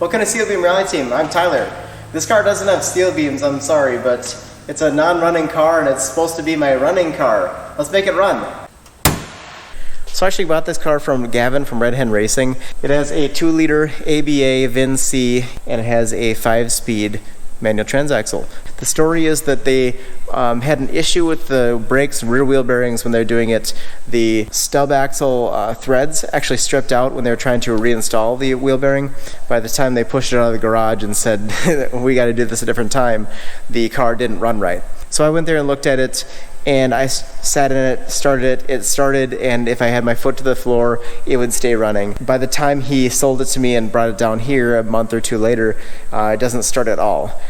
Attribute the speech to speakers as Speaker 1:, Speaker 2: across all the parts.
Speaker 1: Welcome to SealedBeamRally.Team. I'm Tyler. This car doesn't have steel beams, I'm sorry, but it's a non-running car and it's supposed to be my running car. Let's make it run. So I actually bought this car from Gavin from Red Hen Racing. It has a 2-liter ABA VIN-C and it has a 5-speed manual transaxle. The story is that they had an issue with the brakes and rear wheel bearings when they're doing it. The stub axle threads actually stripped out when they were trying to reinstall the wheel bearing. By the time they pushed it out of the garage and said, we got to do this a different time, the car didn't run right. So I went there and looked at it, and I sat in it, it started, and if I had my foot to the floor, it would stay running. By the time he sold it to me and brought it down here a month or two later, it doesn't start at all.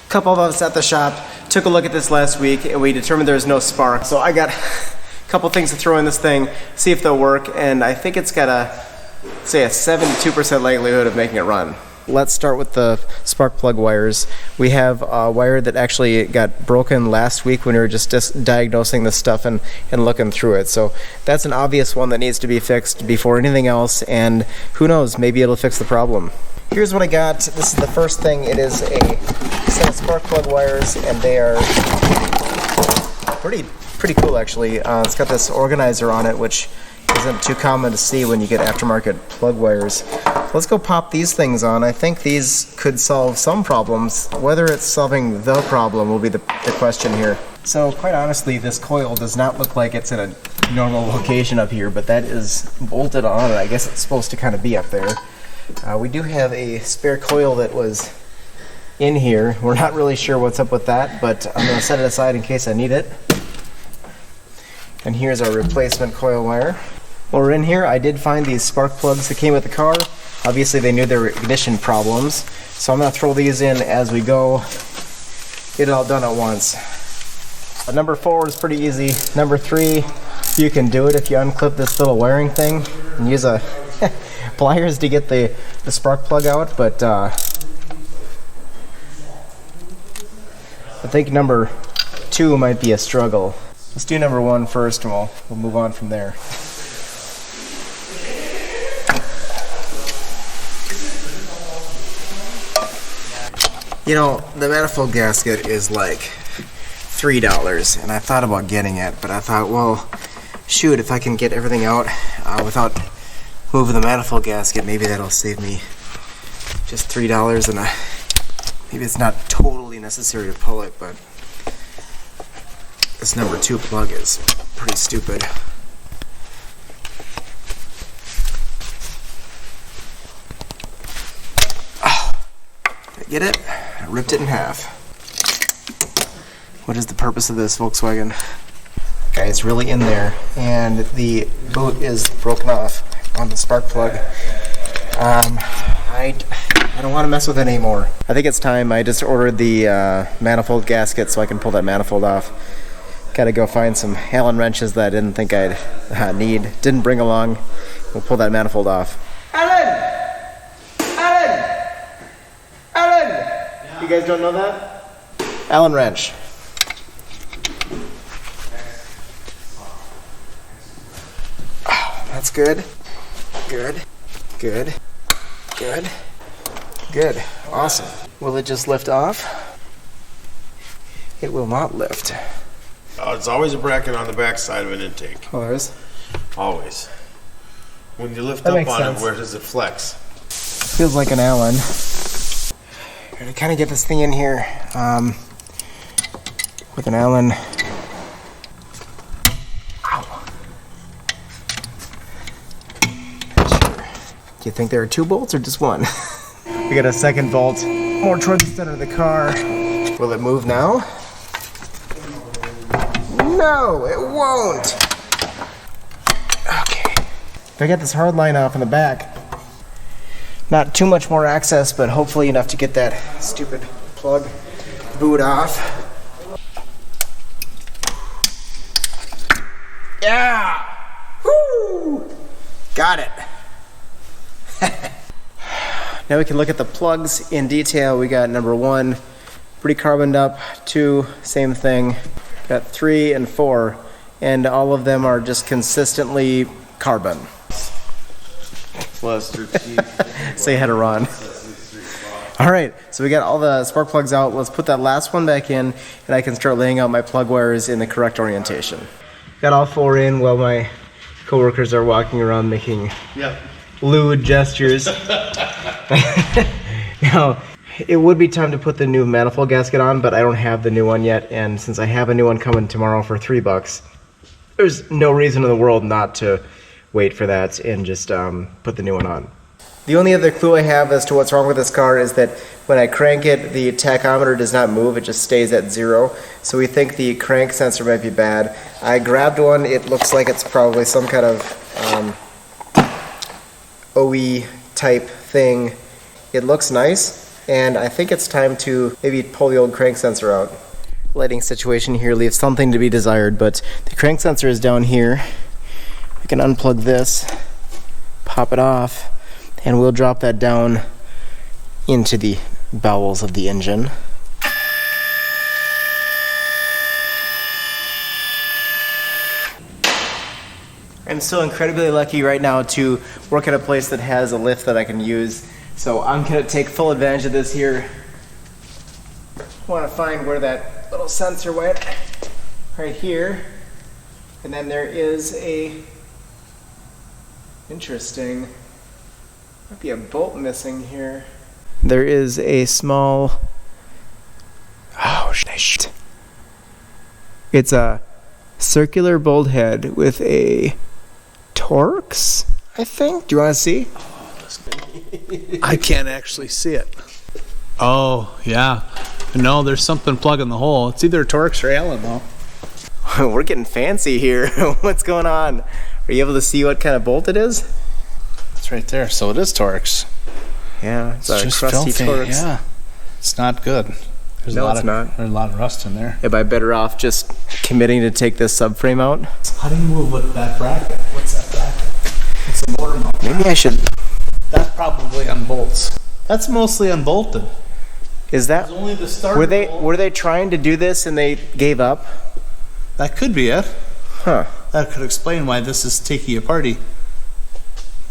Speaker 1: A couple of us at the shop took a look at this last week and we determined there's no spark. So I got a couple things to throw in this thing, see if they'll work, and I think it's got a 72% likelihood of making it run. Let's start with the spark plug wires. We have a wire that actually got broken last week when we were just diagnosing this stuff and looking through it. So that's an obvious one that needs to be fixed before anything else, and who knows, maybe it'll fix the problem. Here's what I got. This is the first thing. It is a set of spark plug wires, and they are pretty cool actually. It's got this organizer on it, which isn't too common to see when you get aftermarket plug wires. Let's go pop these things on. I think these could solve some problems. Whether it's solving the problem will be the question here. So quite honestly, this coil does not look like it's in a normal location up here, but that is bolted on, and I guess it's supposed to kind of be up there. We do have a spare coil that was in here. We're not really sure what's up with that, but I'm going to set it aside in case I need it. And here's our replacement coil wire. While we're in here, I did find these spark plugs that came with the car. Obviously they knew there were ignition problems, so I'm going to throw these in as we go. Get it all done at once. Number 4 is pretty easy. Number 3, you can do it if you unclip this little wiring thing and use a pliers to get the spark plug out, but I think number 2 might be a struggle. Let's do number 1 first, and we'll move on from there. You know, the manifold gasket is like $3, and I thought about getting it, but I thought, well, shoot, if I can get everything out without moving the manifold gasket, maybe that'll save me just $3, and maybe it's not totally necessary to pull it, but this number 2 plug is pretty stupid. Oh, did I get it? I ripped it in half. What is the purpose of this, Volkswagen? Okay, it's really in there, and the boot is broken off on the spark plug. I don't want to mess with it anymore. I think it's time. I just ordered the manifold gasket so I can pull that manifold off. Gotta go find some Allen wrenches that I didn't think I'd need. Didn't bring along. We'll pull that manifold off. Allen! Yeah. You guys don't know that? Allen wrench. Oh, that's good. Good. Awesome. Will it just lift off? It will not lift.
Speaker 2: It's always a bracket on the back side of an intake.
Speaker 1: Oh, there is?
Speaker 2: Always. When you lift
Speaker 1: That
Speaker 2: up
Speaker 1: makes
Speaker 2: on
Speaker 1: sense.
Speaker 2: it, where does it flex?
Speaker 1: Feels like an Allen. Gotta kind of get this thing in here with an Allen. Ow. Do you think there are 2 bolts or just 1? We got a second bolt more towards the center of the car. Will it move now? No, it won't. Okay. I got this hard line off in the back. Not too much more access, but hopefully enough to get that stupid plug boot off. Yeah! Woo! Got it. Now we can look at the plugs in detail. We got number 1, pretty carboned up. 2, same thing. Got 3 and 4 and all of them are just consistently carbon. Say hi to Ron. All right, so we got all the spark plugs out. Let's put that last one back in, and I can start laying out my plug wires in the correct orientation. Got all 4 in while my coworkers are walking around making lewd gestures. Now, it would be time to put the new manifold gasket on, but I don't have the new one yet, and since I have a new one coming tomorrow for $3, there's no reason in the world not to wait for that and just put the new one on. The only other clue I have as to what's wrong with this car is that when I crank it, the tachometer does not move, it just stays at 0. So we think the crank sensor might be bad. I grabbed one, it looks like it's probably some kind of OE type thing. It looks nice, and I think it's time to maybe pull the old crank sensor out. Lighting situation here leaves something to be desired, but the crank sensor is down here. We can unplug this, pop it off, and we'll drop that down into the bowels of the engine. I'm so incredibly lucky right now to work at a place that has a lift that I can use. So I'm going to take full advantage of this here. I want to find where that little sensor went. Right here. And then there is a interesting, might be a bolt missing here. There is a small, oh shit. It's a circular bolt head with a Torx, I think. Do you want to see?
Speaker 3: I can't actually see it. Oh, yeah. No, there's something plugging the hole. It's either Torx or Allen, though.
Speaker 1: We're getting fancy here. What's going on? Are you able to see what kind of bolt it is?
Speaker 3: It's right there. So it is Torx.
Speaker 1: Yeah, it's a
Speaker 3: just
Speaker 1: crusty
Speaker 3: filthy.
Speaker 1: Torx.
Speaker 3: Yeah, it's not good. There's
Speaker 1: It's not.
Speaker 3: There's a lot of rust in there.
Speaker 1: Am I better off just committing to take this subframe out?
Speaker 3: How do you move with that bracket? What's that bracket? It's a motor mount.
Speaker 1: Maybe I should.
Speaker 3: That's probably on bolts. That's mostly unbolted.
Speaker 1: Is that?
Speaker 3: It's only the starter bolt.
Speaker 1: Were they trying to do this and they gave up?
Speaker 3: That could be it.
Speaker 1: Huh.
Speaker 3: That could explain why this is taking a party.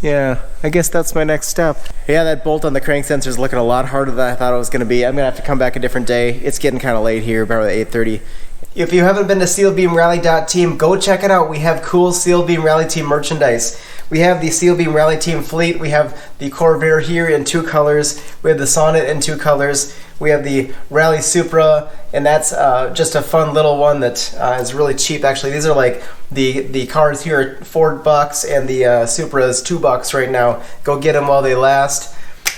Speaker 1: Yeah, I guess that's my next step. Yeah, that bolt on the crank sensor is looking a lot harder than I thought it was going to be. I'm going to have to come back a different day. It's getting kind of late here, about 8:30. If you haven't been to SealedBeamRally.Team, go check it out. We have cool SealedBeamRally.Team merchandise. We have the SealedBeamRally.Team fleet. We have the Corvair here in 2 colors. We have the Sonnet in 2 colors. We have the Rally Supra, and that's just a fun little one that is really cheap. Actually, these are like the cars here are $4, and the Supra is $2 right now. Go get them while they last.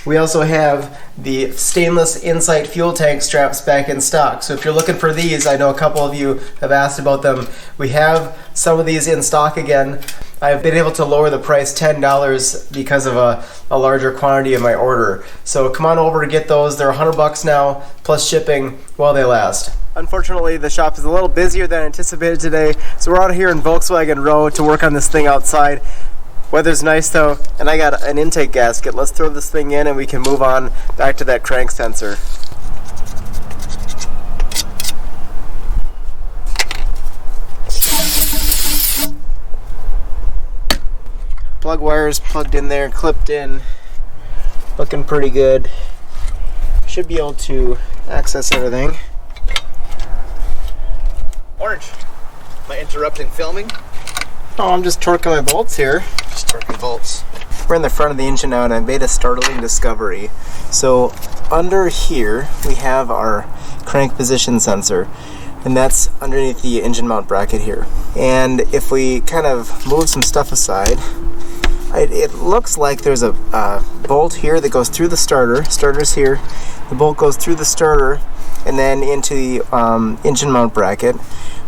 Speaker 1: We also have the stainless Insight fuel tank straps back in stock. So if you're looking for these, I know a couple of you have asked about them. We have some of these in stock again. I've been able to lower the price $10 because of a larger quantity of my order. So come on over to get those. They're $100 now, plus shipping while they last. Unfortunately, the shop is a little busier than anticipated today, so we're out here in Volkswagen Row to work on this thing outside. Weather's nice though, and I got an intake gasket. Let's throw this thing in and we can move on back to that crank sensor. Plug wires plugged in there, clipped in, looking pretty good. Should be able to access everything.
Speaker 4: Orange, am I interrupting filming?
Speaker 1: Oh, I'm just torquing my bolts here.
Speaker 4: Just torquing bolts.
Speaker 1: We're in the front of the engine now, and I made a startling discovery. So under here, we have our crank position sensor, and that's underneath the engine mount bracket here. And if we kind of move some stuff aside, it looks like there's a bolt here that goes through the starter. Starter's here. The bolt goes through the starter and then into the engine mount bracket.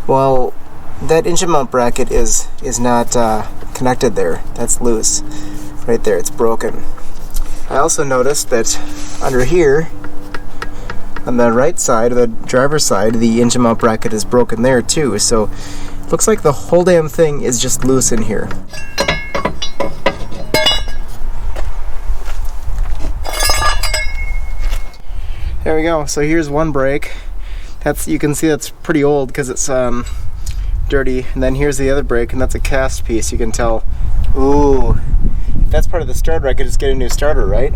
Speaker 1: Well, that engine mount bracket is not connected there. That's loose. Right there, it's broken. I also noticed that under here, on the right side, or the driver's side, the engine mount bracket is broken there too. So it looks like the whole damn thing is just loose in here. There we go. So here's one brake. You can see that's pretty old because it's dirty. And then here's the other brake, and that's a cast piece. You can tell, ooh, if that's part of the starter, I could just get a new starter, right?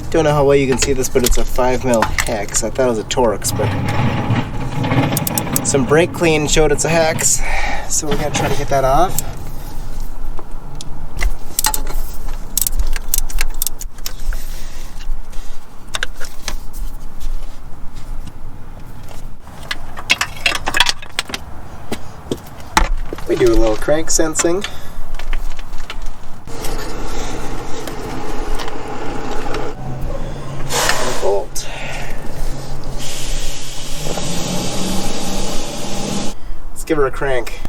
Speaker 1: Don't know how well you can see this, but it's a 5mm hex. I thought it was a Torx, but some brake clean showed it's a hex. So we're gonna try to get that off. We do a little crank sensing. Bolt. Let's give her a crank.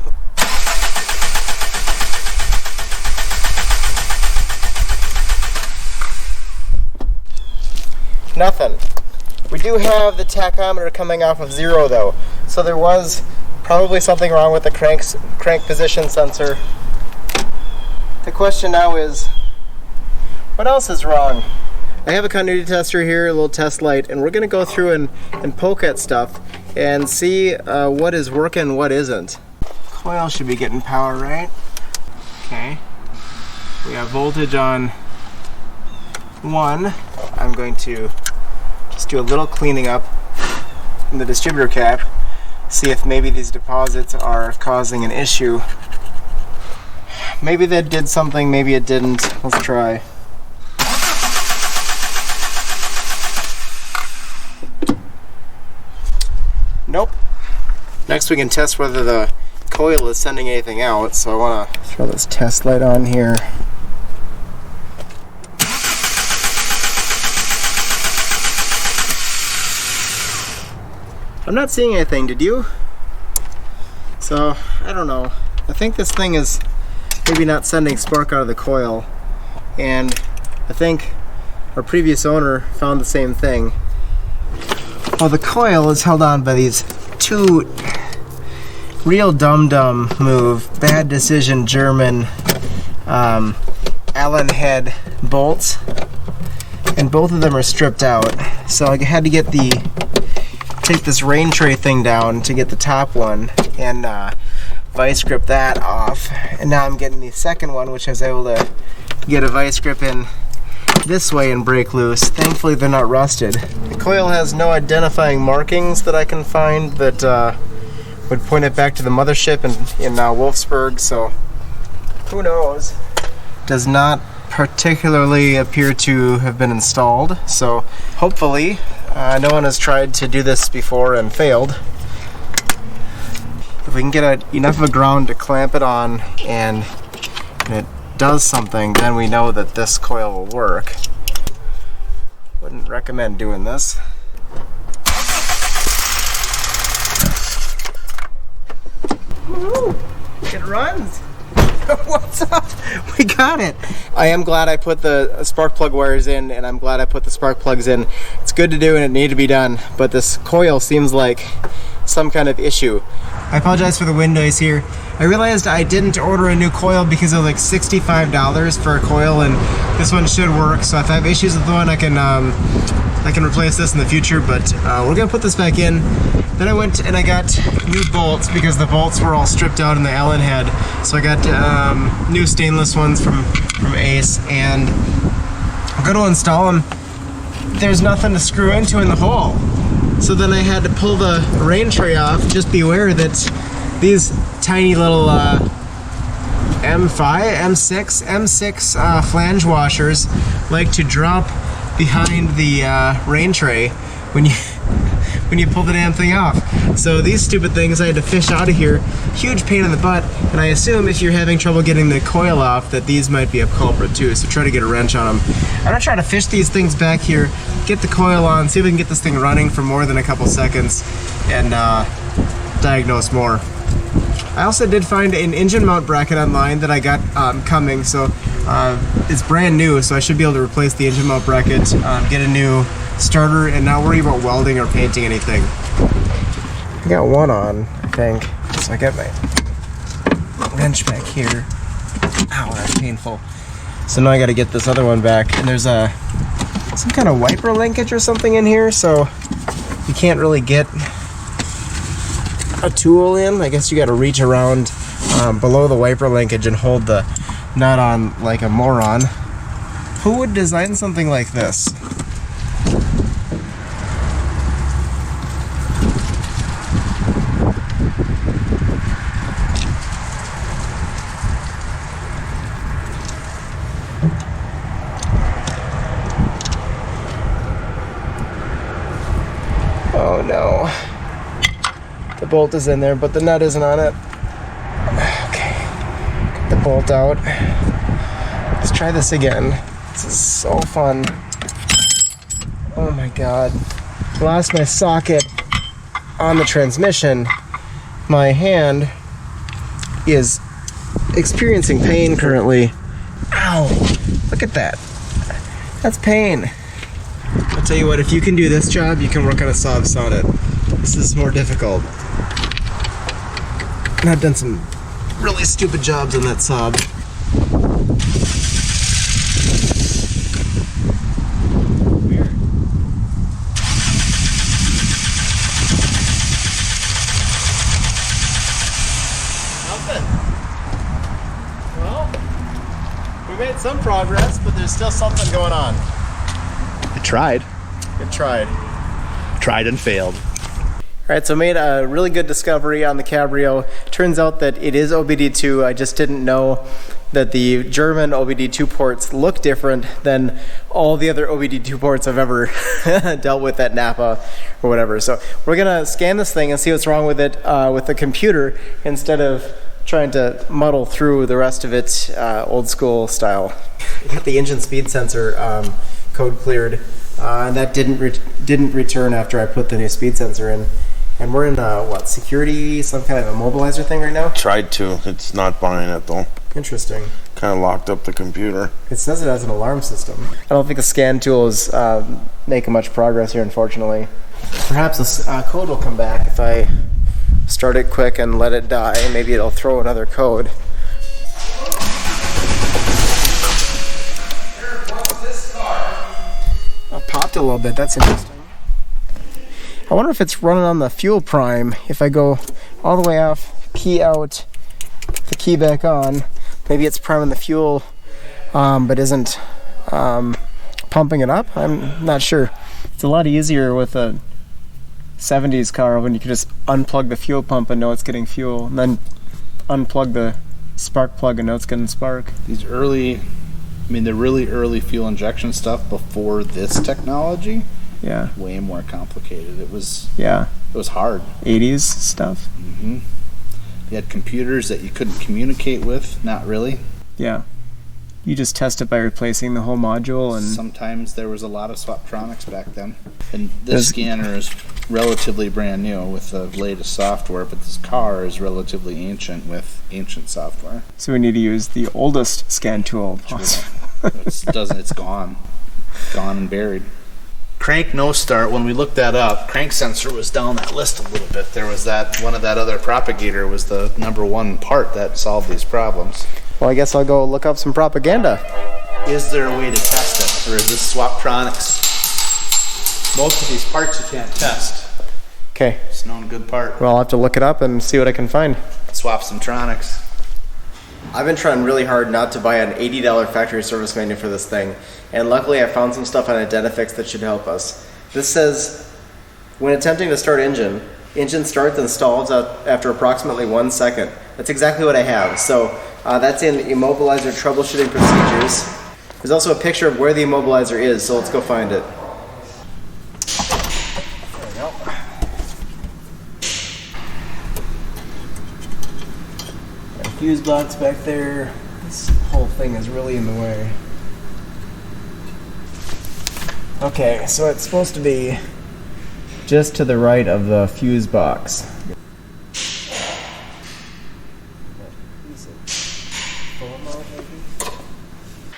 Speaker 1: Nothing. We do have the tachometer coming off of 0 though, so there was probably something wrong with the crank position sensor. The question now is, what else is wrong? I have a continuity tester here, a little test light, and we're going to go through and poke at stuff and see what is working, what isn't. Coil should be getting power, right? Okay. We have voltage on 1. I'm going to just do a little cleaning up in the distributor cap. See if maybe these deposits are causing an issue. Maybe that did something, maybe it didn't. Let's try. Nope. Next we can test whether the coil is sending anything out, so I want to throw this test light on here. I'm not seeing anything, did you? So, I don't know. I think this thing is maybe not sending spark out of the coil, and I think our previous owner found the same thing. Well, the coil is held on by these two real dum-dum move, bad decision German Allen head bolts, and both of them are stripped out. So I had to take this rain tray thing down to get the top one and vice grip that off. And now I'm getting the second one, which I was able to get a vice grip in this way and break loose. Thankfully they're not rusted. The coil has no identifying markings that I can find that would point it back to the mothership in Wolfsburg, so who knows. Does not particularly appear to have been installed, so hopefully no one has tried to do this before and failed. If we can get enough of a ground to clamp it on and it does something, then we know that this coil will work. Wouldn't recommend doing this. Woo! It runs! What's up? We got it! I am glad I put the spark plug wires in, and I'm glad I put the spark plugs in. It's good to do and it needed to be done, but this coil seems like some kind of issue. I apologize for the wind noise here. I realized I didn't order a new coil because it was like $65 for a coil, and this one should work. So if I have issues with the one, I can replace this in the future. But we're gonna put this back in. Then I went and I got new bolts because the bolts were all stripped out in the Allen head. So I got new stainless ones from Ace, and I'm gonna install them. There's nothing to screw into in the hole. So then I had to pull the rain tray off. Just be aware that these tiny little M6 flange washers like to drop behind the rain tray when you pull the damn thing off. So these stupid things I had to fish out of here. Huge pain in the butt, and I assume if you're having trouble getting the coil off that these might be a culprit too, so try to get a wrench on them. I'm gonna try to fish these things back here, get the coil on, see if we can get this thing running for more than a couple seconds, and diagnose more. I also did find an engine mount bracket online that I got coming, so it's brand new, so I should be able to replace the engine mount bracket, get a new starter, and not worry about welding or painting anything. I got one on, I think, so I got my wrench back here. Ow, that's painful. So now I gotta get this other one back, and there's some kind of wiper linkage or something in here, so you can't really get a tool in. I guess you got to reach around below the wiper linkage and hold the nut on like a moron. Who would design something like this? Oh no. The bolt is in there, but the nut isn't on it. Okay. Get the bolt out. Let's try this again. This is so fun. Oh my god. Lost my socket on the transmission. My hand is experiencing pain currently. Ow! Look at that. That's pain. I'll tell you what, if you can do this job, you can work on a saw it. This is more difficult. And I've done some really stupid jobs on that saw. Weird. Nothing. Well, we made some progress, but there's still something going on.
Speaker 4: I tried.
Speaker 1: It tried.
Speaker 4: Tried and failed.
Speaker 1: All right, so made a really good discovery on the Cabrio. Turns out that it is OBD2. I just didn't know that the German OBD2 ports look different than all the other OBD2 ports I've ever dealt with at Napa or whatever. So we're gonna scan this thing and see what's wrong with it with the computer instead of trying to muddle through the rest of it old school style. We got the engine speed sensor code cleared, and that didn't return after I put the new speed sensor in. And we're in what, security, some kind of immobilizer thing right now?
Speaker 2: Tried to. It's not buying it though.
Speaker 1: Interesting.
Speaker 2: Kind of locked up the computer.
Speaker 1: It says it has an alarm system. I don't think the scan tool is making much progress here, unfortunately. Perhaps this code will come back if I start it quick and let it die. Maybe it'll throw another code. Oh, popped a little bit. That's interesting. I wonder if it's running on the fuel prime. If I go all the way off, key out, the key back on, maybe it's priming the fuel, but isn't pumping it up. I'm not sure. It's a lot easier with a 70s car when you can just unplug the fuel pump and know it's getting fuel, and then unplug the spark plug and know it's getting spark.
Speaker 3: These early, the really early fuel injection stuff before this technology,
Speaker 1: Yeah.
Speaker 3: way more complicated. It was hard.
Speaker 1: 80s stuff.
Speaker 3: Mm-hmm. You had computers that you couldn't communicate with, not really.
Speaker 1: Yeah. You just test it by replacing the whole module, and
Speaker 3: Sometimes there was a lot of Swaptronics back then. And this scanner is relatively brand new with the latest software, but this car is relatively ancient with ancient software.
Speaker 1: so we need to use the oldest scan tool possible.
Speaker 3: It's gone and buried. Crank no start, when we looked that up, crank sensor was down that list a little bit. There was that one of that other propagator was the number one part that solved these problems.
Speaker 1: Well, I guess I'll go look up some propaganda.
Speaker 3: Is there a way to test it, or is this Swaptronics? Most of these parts you can't test.
Speaker 1: Okay.
Speaker 3: It's known good part.
Speaker 1: Well, I'll have to look it up and see what I can find.
Speaker 3: Swap some Tronics.
Speaker 1: I've been trying really hard not to buy an $80 factory service manual for this thing, and luckily I found some stuff on Identifix that should help us. This says, when attempting to start engine starts and stalls after approximately 1 second. That's exactly what I have. So that's in immobilizer troubleshooting procedures. There's also a picture of where the immobilizer is, so let's go find it. There we go. Got a fuse box back there. This whole thing is really in the way. Okay, so it's supposed to be just to the right of the fuse box.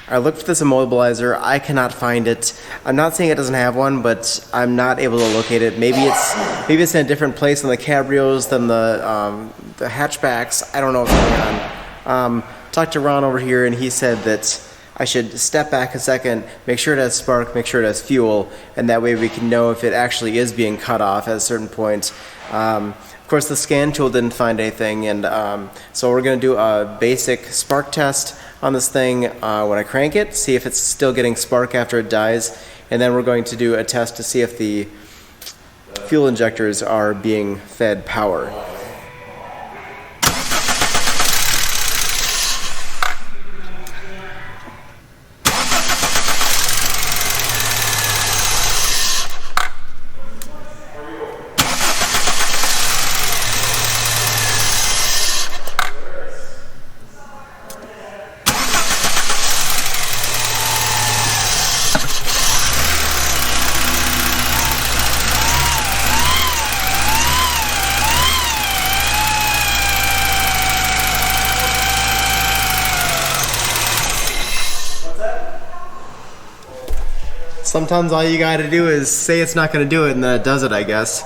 Speaker 1: I looked for this immobilizer. I cannot find it. I'm not saying it doesn't have one, but I'm not able to locate it. Maybe it's in a different place in the cabrios than the hatchbacks. I don't know what's going on. Talked to Ron over here, and he said that I should step back a second, make sure it has spark, make sure it has fuel, and that way we can know if it actually is being cut off at a certain point. Of course, the scan tool didn't find anything, and so we're going to do a basic spark test on this thing when I crank it, see if it's still getting spark after it dies, and then we're going to do a test to see if the fuel injectors are being fed power. Sometimes all you gotta do is say it's not gonna do it and then it does it, I guess.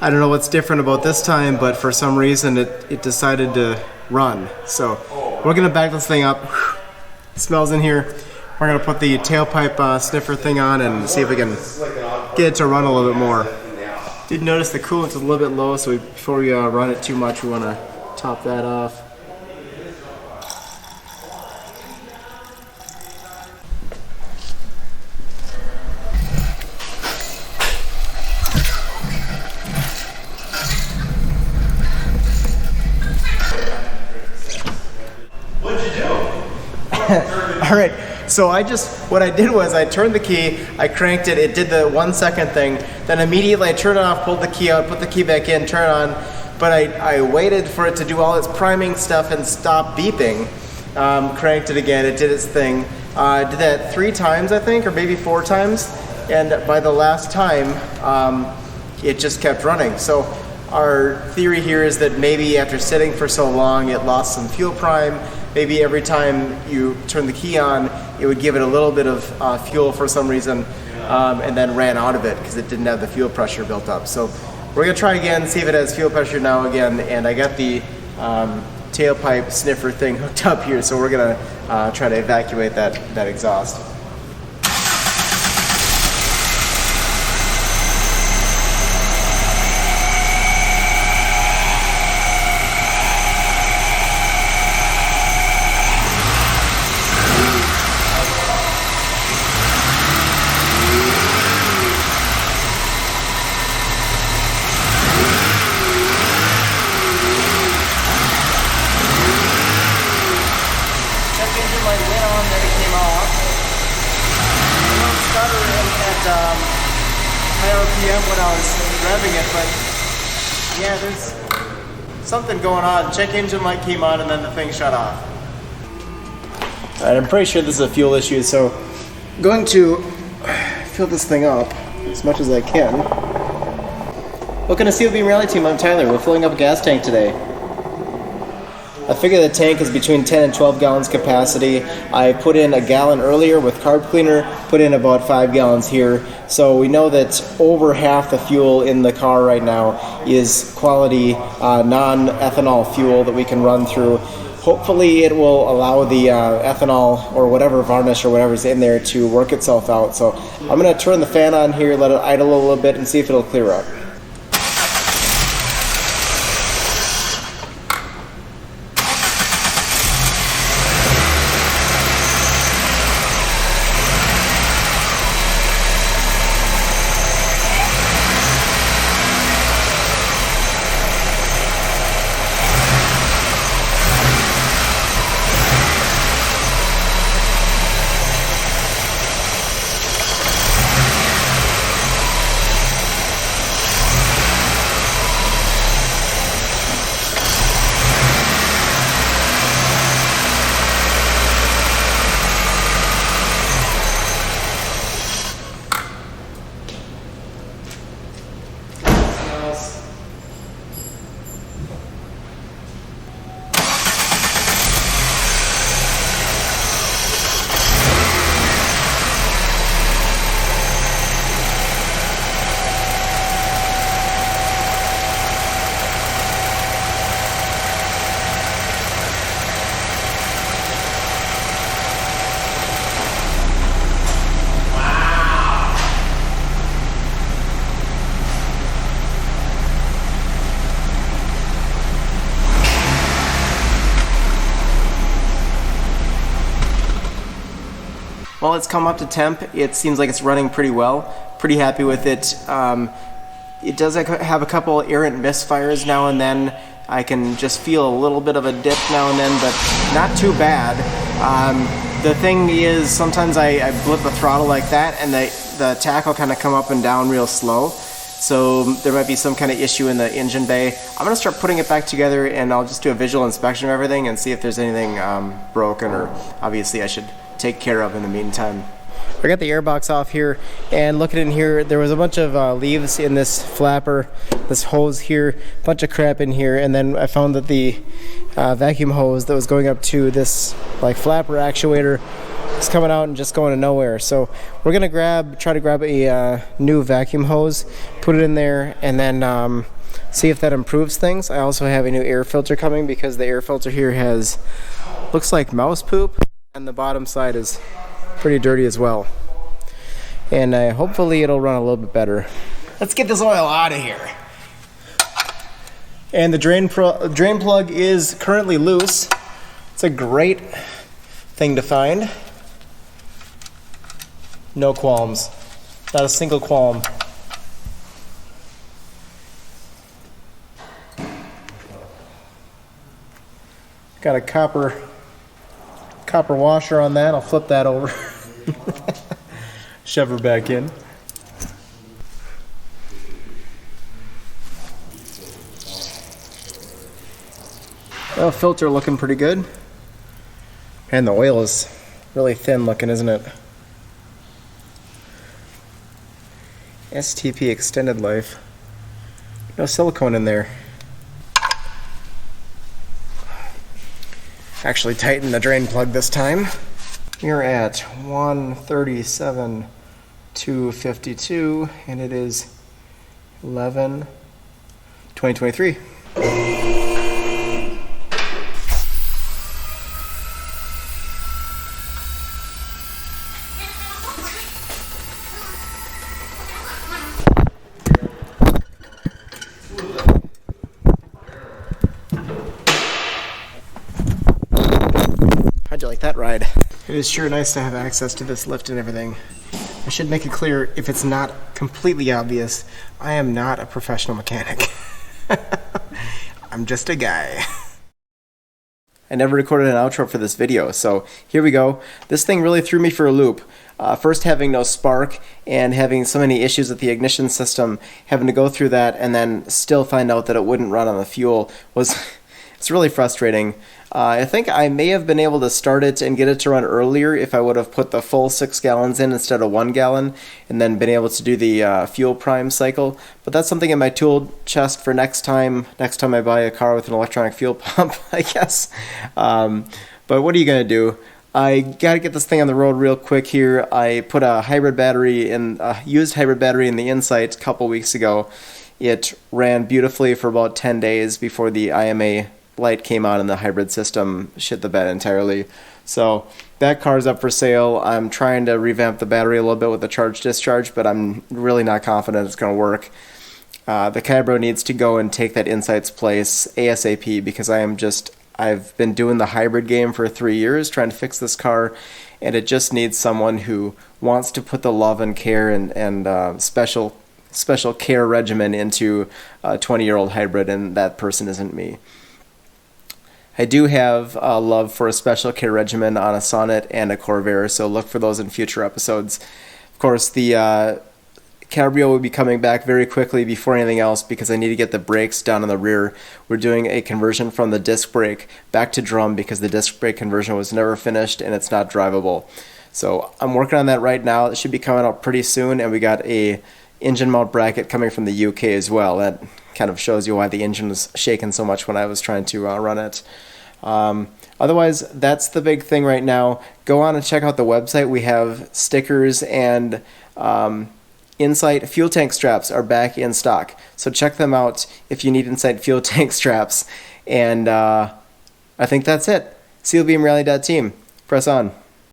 Speaker 1: I don't know what's different about this time, but for some reason it decided to run. So we're gonna back this thing up. It smells in here. We're gonna put the tailpipe sniffer thing on and see if we can get it to run a little bit more. Did notice the coolant's a little bit low, so before we run it too much, we wanna top that off. All right, so what I did was I turned the key, I cranked it, it did the 1 second thing, then immediately I turned it off, pulled the key out, put the key back in, turn it on, but I waited for it to do all its priming stuff and stop beeping, cranked it again, it did its thing. I did that 3 times, I think, or maybe 4 times, and by the last time, it just kept running. So our theory here is that maybe after sitting for so long, it lost some fuel prime. Maybe every time you turn the key on, it would give it a little bit of fuel for some reason, and then ran out of it because it didn't have the fuel pressure built up. So we're gonna try again, see if it has fuel pressure now again, and I got the tailpipe sniffer thing hooked up here, so we're gonna try to evacuate that exhaust. Light went on, then it came off. I don't stutter at high RPM when I was revving it, but yeah, there's something going on. Check engine light came on and then the thing shut off. Alright, I'm pretty sure this is a fuel issue, so I'm going to fill this thing up as much as I can. Welcome to SealedBeamRally.Team, I'm Tyler. We're filling up a gas tank today. I figure the tank is between 10 and 12 gallons capacity. I put in a gallon earlier with carb cleaner, put in about 5 gallons here. So we know that over half the fuel in the car right now is quality non-ethanol fuel that we can run through. Hopefully it will allow the ethanol or whatever varnish or whatever's in there to work itself out. So I'm going to turn the fan on here, let it idle a little bit and see if it'll clear up. Well, it's come up to temp. It seems like it's running pretty well. Pretty happy with it. It does have a couple errant misfires now and then. I can just feel a little bit of a dip now and then, but not too bad. The thing is, sometimes I blip the throttle like that, and the tackle kind of come up and down real slow. So there might be some kind of issue in the engine bay. I'm gonna start putting it back together, and I'll just do a visual inspection of everything and see if there's anything broken, or obviously I should take care of in the meantime. I got the airbox off here, and looking in here, there was a bunch of leaves in this flapper, this hose here, a bunch of crap in here, and then I found that the vacuum hose that was going up to this like flapper actuator is coming out and just going to nowhere. So we're gonna try to grab a new vacuum hose, put it in there, and then see if that improves things. I also have a new air filter coming because the air filter here looks like mouse poop, and the bottom side is pretty dirty as well. And hopefully it'll run a little bit better. Let's get this oil out of here. And the drain plug is currently loose. It's a great thing to find. No qualms. Not a single qualm. Got a copper washer on that. I'll flip that over. Shove her back in. Oh, filter looking pretty good. And the oil is really thin looking, isn't it? STP extended life. No silicone in there. Actually tighten the drain plug this time. We're at 137,252, and it is 11/2023. How'd you like that ride? It is sure nice to have access to this lift and everything. I should make it clear, if it's not completely obvious, I am not a professional mechanic. I'm just a guy. I never recorded an outro for this video, so here we go. This thing really threw me for a loop. First having no spark and having so many issues with the ignition system, having to go through that and then still find out that it wouldn't run on the fuel it's really frustrating. I think I may have been able to start it and get it to run earlier if I would have put the full 6 gallons in instead of 1 gallon and then been able to do the fuel prime cycle. But that's something in my tool chest for next time I buy a car with an electronic fuel pump, I guess. But what are you going to do? I got to get this thing on the road real quick here. I put a used hybrid battery in the Insight a couple weeks ago. It ran beautifully for about 10 days before the IMA light came on and the hybrid system shit the bed entirely. So that car's up for sale. I'm trying to revamp the battery a little bit with the charge discharge, but I'm really not confident it's going to work. The Cabrio needs to go and take that Insight's place ASAP because I've been doing the hybrid game for 3 years trying to fix this car, and it just needs someone who wants to put the love and care and special care regimen into a 20-year-old hybrid, and that person isn't me. I do have a love for a special care regimen on a Sonnet and a Corvair, so look for those in future episodes. Of course, the Cabrio will be coming back very quickly before anything else because I need to get the brakes down on the rear. We're doing a conversion from the disc brake back to drum because the disc brake conversion was never finished and it's not drivable. So I'm working on that right now. It should be coming out pretty soon, and we got a engine mount bracket coming from the UK as well. That kind of shows you why the engine was shaking so much when I was trying to run it. Otherwise, that's the big thing right now. Go on and check out the website. We have stickers and Insight fuel tank straps are back in stock. So check them out if you need Insight fuel tank straps. And I think that's it. SealedBeamRally.Team. Press on.